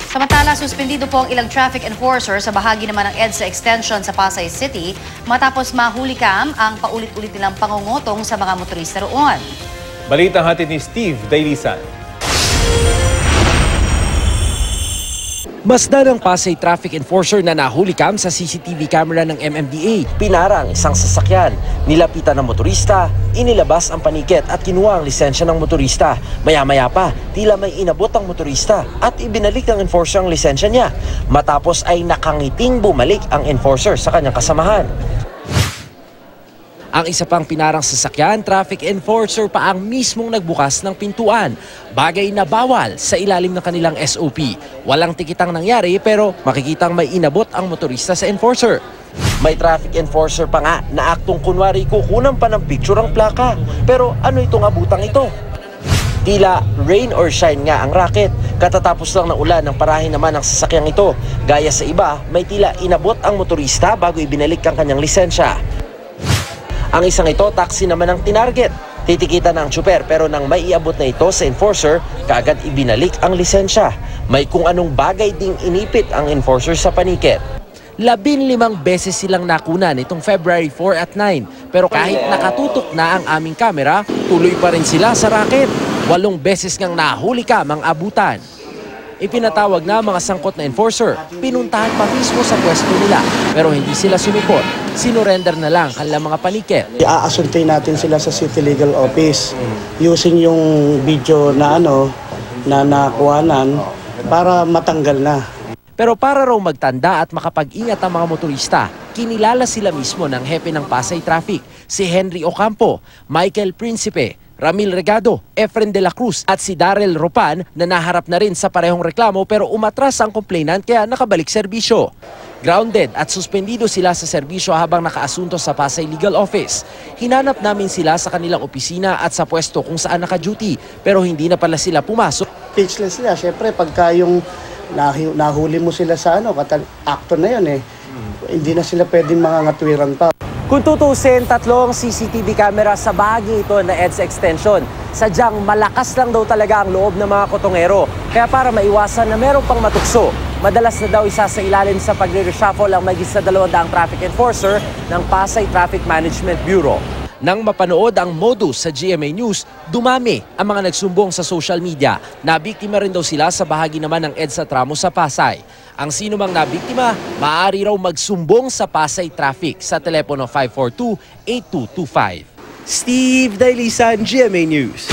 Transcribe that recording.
Samantala, suspendido po ang ilang traffic enforcer sa bahagi naman ng EDSA Extension sa Pasay City matapos mahulikam ang paulit-ulit nilang pangungutong sa mga motorista roon. Balitang hatid ni Steve Dailisan. Masdan ang Pasay traffic enforcer na nahulikam sa CCTV camera ng MMDA. Pinarang isang sasakyan, nilapitan ng motorista, inilabas ang paniket at kinuha ang lisensya ng motorista. Maya-maya pa, tila may inabot ang motorista at ibinalik ng enforcer ang lisensya niya. Matapos ay nakangiting bumalik ang enforcer sa kanyang kasamahan. Ang isa pang pinarang sasakyan, traffic enforcer pa ang mismong nagbukas ng pintuan. Bagay na bawal sa ilalim ng kanilang SOP. Walang tikitang nangyari pero makikitang may inabot ang motorista sa enforcer. May traffic enforcer pa nga na aktong kunwari kukunan pa ng picture ang plaka. Pero ano itong abutang ito? Tila rain or shine nga ang racket. Katatapos lang ng ulan ng parahin naman ang sasakyang ito. Gaya sa iba, may tila inabot ang motorista bago ibinalik ang kanyang lisensya. Ang isang ito, taxi naman ang tinarget. Titikita ng tsuper pero nang may iabot na ito sa enforcer, kaagad ibinalik ang lisensya. May kung anong bagay ding inipit ang enforcer sa paniket. 15 beses silang nakunan itong February 4 at 9. Pero kahit nakatutok na ang aming kamera, tuloy pa rin sila sa racket. 8 beses ngang nahulikam ang abutan. Ipinatawag na mga sangkot na enforcer. Pinuntahan pa mismo sa pwesto nila. Pero hindi sila sumipot. Sinurrender na lang kanilang mga paniket. Iaasuntay natin sila sa City Legal Office using yung video na nakuhanan para matanggal na. Pero para raw magtanda at makapag-ingat ang mga motorista, kinilala sila mismo ng hepe ng Pasay Traffic, si Henry Ocampo, Michael Principe, Ramil Regado, Efren de la Cruz at si Darrell Ropan na naharap na rin sa parehong reklamo pero umatras ang complainant kaya nakabalik serbisyo. Grounded at suspendido sila sa serbisyo habang nakaasunto sa Pasay Legal Office. Hinanap namin sila sa kanilang opisina at sa pwesto kung saan naka-duty pero hindi na pala sila pumasok. Speechless sila. Siyempre, pagka yung nahuli mo sila sa acto na yun hindi na sila pwedeng mangangatwiran pa. Kung tutusin, 3 CCTV camera sa bahagi ito na EDSA Extension. Sadyang malakas lang daw talaga ang loob ng mga kotongero. Kaya para maiwasan na meron pang matukso, madalas na daw isa sa ilalim sa pagre-reshuffle ang magis na 200 traffic enforcer ng Pasay Traffic Management Bureau. Nang mapanood ang modus sa GMA News, dumami ang mga nagsumbong sa social media. Nabiktima rin daw sila sa bahagi naman ng EDSA tramo sa Pasay. Ang sino mang nabiktima, maaari raw magsumbong sa Pasay Traffic sa telepono 542-8225. Steve Dailisan, GMA News.